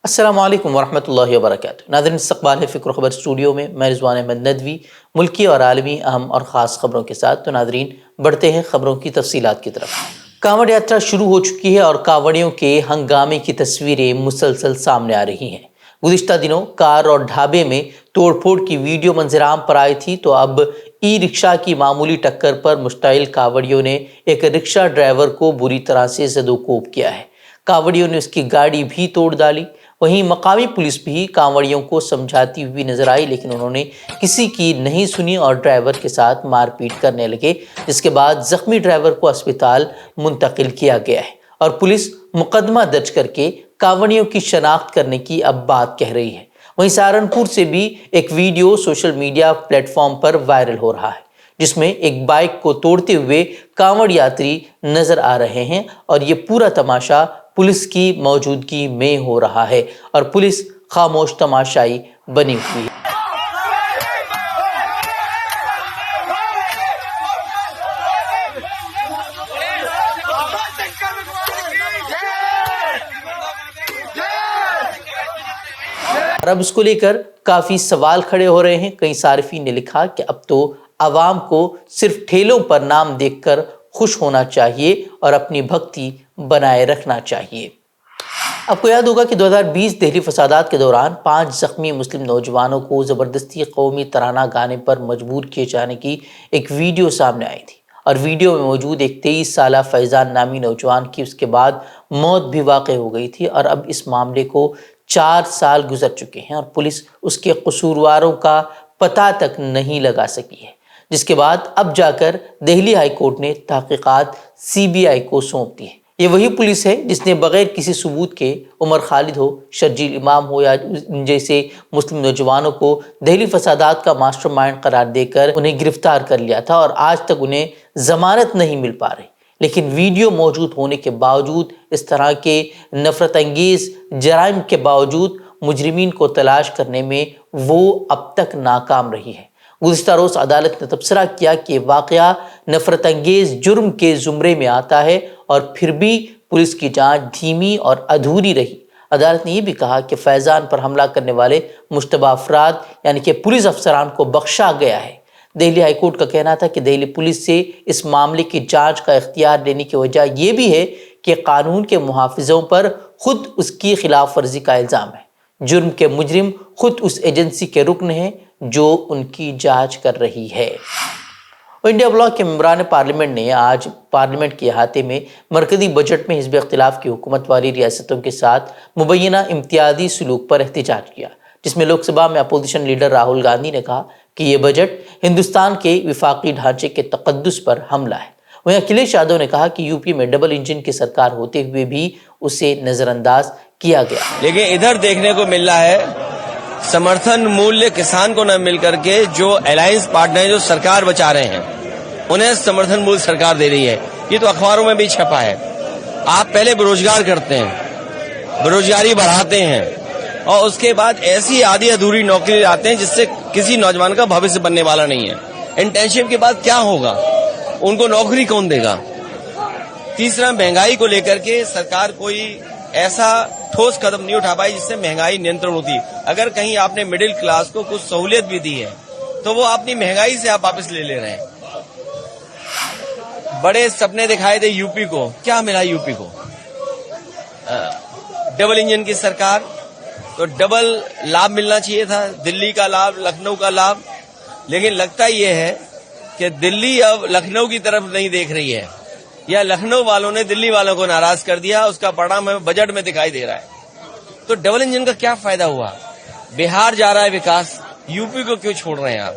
السلام علیکم ورحمۃ اللہ وبرکاتہ۔ ناظرین، استقبال ہے فکر و خبر اسٹوڈیو میں، میں رضوان احمد ندوی ملکی اور عالمی اہم اور خاص خبروں کے ساتھ۔ تو ناظرین، بڑھتے ہیں خبروں کی تفصیلات کی طرف۔ کانوڑ یاترا شروع ہو چکی ہے اور کانوڑیوں کے ہنگامے کی تصویریں مسلسل سامنے آ رہی ہیں۔ گزشتہ دنوں کار اور ڈھابے میں توڑ پھوڑ کی ویڈیو منظر عام پر آئی تھی، تو اب ای رکشہ کی معمولی ٹکر پر مشتعل کانوڑیوں نے ایک رکشہ ڈرائیور کو بری طرح سے زد و کوب کیا ہے۔ کانوڑیوں نے اس کی گاڑی بھی توڑ ڈالی۔ وہیں مقامی پولیس بھی کانوڑیوں کو سمجھاتی ہوئی نظر آئی، لیکن انہوں نے کسی کی نہیں سنی اور ڈرائیور کے ساتھ مار پیٹ کرنے لگے، جس کے بعد زخمی ڈرائیور کو اسپتال منتقل کیا گیا ہے اور پولیس مقدمہ درج کر کے کانوڑیوں کی شناخت کرنے کی اب بات کہہ رہی ہے۔ وہیں سہارنپور سے بھی ایک video social media platform پر وائرل ہو رہا ہے، جس میں ایک بائک کو توڑتے ہوئے کانوڑ یاتری نظر آ رہے ہیں اور یہ پورا تماشا پولیس کی موجودگی میں ہو رہا ہے اور پولیس خاموش تماشائی بنی ہوئی ہے۔ اور اب اس کو لے کر کافی سوال کھڑے ہو رہے ہیں۔ کئی صارفین نے لکھا کہ اب تو عوام کو صرف ٹھیلوں پر نام دیکھ کر خوش ہونا چاہیے اور اپنی بھکتی بنائے رکھنا چاہیے۔ آپ کو یاد ہوگا کہ 2020 دہلی فسادات کے دوران 5 زخمی مسلم نوجوانوں کو زبردستی قومی ترانہ گانے پر مجبور کیے جانے کی ایک ویڈیو سامنے آئی تھی، اور ویڈیو میں موجود ایک 23 سالہ فیضان نامی نوجوان کی اس کے بعد موت بھی واقع ہو گئی تھی، اور اب اس معاملے کو 4 سال گزر چکے ہیں اور پولیس اس کے قصورواروں کا پتہ تک نہیں لگا سکی ہے، جس کے بعد اب جا کر دہلی ہائی کورٹ نے تحقیقات CBI کو سونپ دی ہے۔ یہ وہی پولیس ہے جس نے بغیر کسی ثبوت کے عمر خالد ہو، شرجیل امام ہو یا جیسے مسلم نوجوانوں کو دہلی فسادات کا ماسٹر مائنڈ قرار دے کر انہیں گرفتار کر لیا تھا، اور آج تک انہیں ضمانت نہیں مل پا رہی۔ لیکن ویڈیو موجود ہونے کے باوجود، اس طرح کے نفرت انگیز جرائم کے باوجود، مجرمین کو تلاش کرنے میں وہ اب تک ناکام رہی ہے۔ گزشتہ روز عدالت نے تبصرہ کیا کہ واقعہ نفرت انگیز جرم کے زمرے میں آتا ہے، اور پھر بھی پولیس کی جانچ دھیمی اور ادھوری رہی۔ عدالت نے یہ بھی کہا کہ فیضان پر حملہ کرنے والے مشتبہ افراد یعنی کہ پولیس افسران کو بخشا گیا ہے۔ دہلی ہائی کورٹ کا کہنا تھا کہ دہلی پولیس سے اس معاملے کی جانچ کا اختیار لینے کی وجہ یہ بھی ہے کہ قانون کے محافظوں پر خود اس کی خلاف ورزی کا الزام ہے۔ جرم کے مجرم خود اس ایجنسی کے رکن ہیں جو ان کی جانچ کر رہی ہے۔ انڈیا بلاک کے ممبران پارلیمنٹ نے آج پارلیمنٹ کے احاطے میں مرکزی بجٹ میں حزب اختلاف کی حکومت والی ریاستوں کے ساتھ مبینہ امتیازی سلوک پر احتجاج کیا، جس میں لوک سبھا میں اپوزیشن لیڈر راہل گاندھی نے کہا کہ یہ بجٹ ہندوستان کے وفاقی ڈھانچے کے تقدس پر حملہ ہے۔ وہیں اکھلیش یادو نے کہا کہ UP میں ڈبل انجن کی سرکار ہوتے ہوئے بھی اسے نظر انداز کیا گیا۔ لیکن ادھر دیکھنے کو مل رہا ہے سمرتھن مولیہ کسان کو نہ مل کر کے جو الائنس پارٹنر جو سرکار بچا رہے ہیں انہیں سمرتھن مولیہ سرکار دے رہی ہے۔ یہ تو اخباروں میں بھی چھپا ہے۔ آپ پہلے بروزگار کرتے ہیں، بروزگاری بڑھاتے ہیں، اور اس کے بعد ایسی آدھی ادھوری نوکری آتے ہیں جس سے کسی نوجوان کا بھوشیہ بننے والا نہیں ہے۔ انٹرنشپ کے بعد کیا ہوگا؟ ان کو نوکری کون دے گا؟ تیسرا، مہنگائی کو لے کر کے سرکار کوئی ایسا ٹھوس قدم نہیں اٹھا پائی جس سے مہنگائی نینترن ہوتی۔ اگر کہیں آپ نے مڈل کلاس کو کچھ سہولت بھی دی ہے تو وہ اپنی مہنگائی سے آپ واپس لے رہے ہیں۔ بڑے سپنے دکھائے تھے UP کو، کیا ملا UP کو؟ ڈبل انجن کی سرکار، تو ڈبل لابھ ملنا چاہیے تھا، دلی کا لابھ، لکھنؤ کا لابھ، لیکن لگتا یہ ہے کہ دلی اب لکھنؤ کی طرف نہیں دیکھ رہی ہے، یا لکھنؤ والوں نے دلی والوں کو ناراض کر دیا، اس کا پڑھام ہمیں بجٹ میں دکھائی دے رہا ہے۔ تو ڈبل انجن کا کیا فائدہ ہوا؟ بہار جا رہا ہے وکاس، UP کو کیوں چھوڑ رہے ہیں آپ؟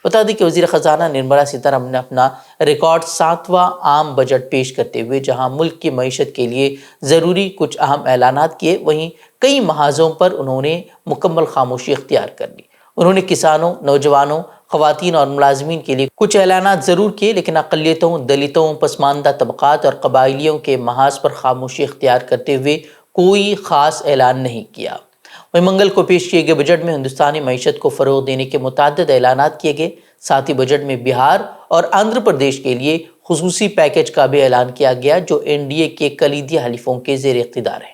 بتا دیں کہ وزیر خزانہ نرملا سیتارمن نے اپنا ریکارڈ 7واں عام بجٹ پیش کرتے ہوئے جہاں ملک کی معیشت کے لیے ضروری کچھ اہم اعلانات کیے، وہیں کئی محاذوں پر انہوں نے مکمل خاموشی اختیار کر لی۔ انہوں نے کسانوں، نوجوانوں، خواتین اور ملازمین کے لیے کچھ اعلانات ضرور کیے، لیکن اقلیتوں، دلتوں، پسماندہ طبقات اور قبائلیوں کے محاذ پر خاموشی اختیار کرتے ہوئے کوئی خاص اعلان نہیں کیا۔ وہیں منگل کو پیش کیے گئے بجٹ میں ہندوستانی معیشت کو فروغ دینے کے متعدد اعلانات کیے گئے۔ ساتھ ہی بجٹ میں بہار اور آندھرا پردیش کے لیے خصوصی پیکج کا بھی اعلان کیا گیا جو NDA کے کلیدی حلیفوں کے زیر اقتدار ہے۔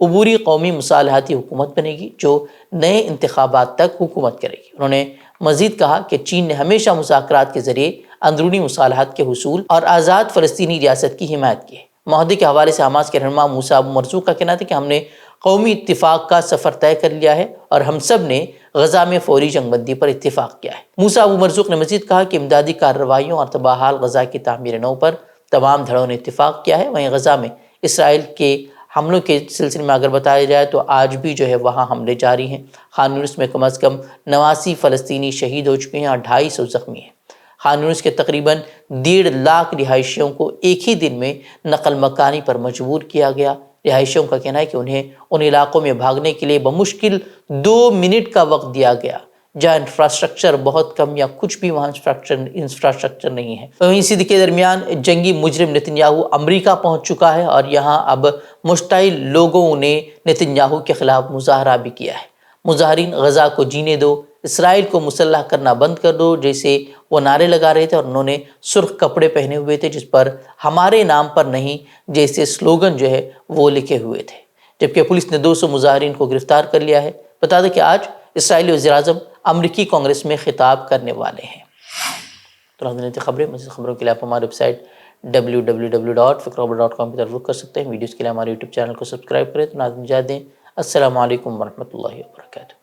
عبوری قومی مصالحاتی حکومت بنے گی جو نئے انتخابات تک حکومت کرے گی۔ انہوں نے مزید کہا کہ چین نے ہمیشہ مذاکرات کے ذریعے اندرونی مصالحت کے حصول اور آزاد فلسطینی ریاست کی حمایت کی ہے۔ معاہدے کے حوالے سے حماس کے رہنما موسیٰ ابو مرزوق کا کہنا تھا کہ ہم نے قومی اتفاق کا سفر طے کر لیا ہے اور ہم سب نے غزہ میں فوری جنگ بندی پر اتفاق کیا ہے۔ موسیٰ ابو مرزوق نے مزید کہا کہ امدادی کارروائیوں اور تباہال غزہ کی تعمیر نو پر تمام دھڑوں نے اتفاق کیا ہے۔ وہیں غزہ میں اسرائیل کے حملوں کے سلسلے میں اگر بتایا جائے تو آج بھی جو ہے وہاں حملے جاری ہیں۔ خان یونس میں کم از کم 89 فلسطینی شہید ہو چکے ہیں اور 250 زخمی ہیں۔ خان یونس کے تقریباً 1.5 لاکھ رہائشیوں کو ایک ہی دن میں نقل مکانی پر مجبور کیا گیا۔ رہائشیوں کا کہنا ہے کہ انہیں ان علاقوں میں بھاگنے کے لیے بمشکل 2 منٹ کا وقت دیا گیا جہاں انفراسٹرکچر بہت کم یا کچھ بھی وہاں انفراسٹرکچر نہیں ہے۔ وہیں اسی کے درمیان جنگی مجرم نتنیاہو امریکہ پہنچ چکا ہے اور یہاں اب مشتعل لوگوں نے نتنیاہو کے خلاف مظاہرہ بھی کیا ہے۔ مظاہرین غزہ کو جینے دو، اسرائیل کو مسلح کرنا بند کر دو جیسے وہ نعرے لگا رہے تھے، اور انہوں نے سرخ کپڑے پہنے ہوئے تھے جس پر ہمارے نام پر نہیں جیسے سلوگن جو ہے وہ لکھے ہوئے تھے، جبکہ پولیس نے 200 مظاہرین کو گرفتار کر لیا ہے۔ بتا دیں کہ آج اسرائیلی وزیر اعظم امریکی کانگریس میں خطاب کرنے والے ہیں۔ تو ناظرین خبریں، مزید خبروں کے لیے آپ ہماری ویب سائٹ www.fikrobot.com کی طرف رخ کر سکتے ہیں۔ ویڈیوز کے لیے ہمارے یوٹیوب چینل کو سبسکرائب کریں۔ تو ناظرین اجازت دیں، السلام علیکم ورحمۃ اللہ وبرکاتہ۔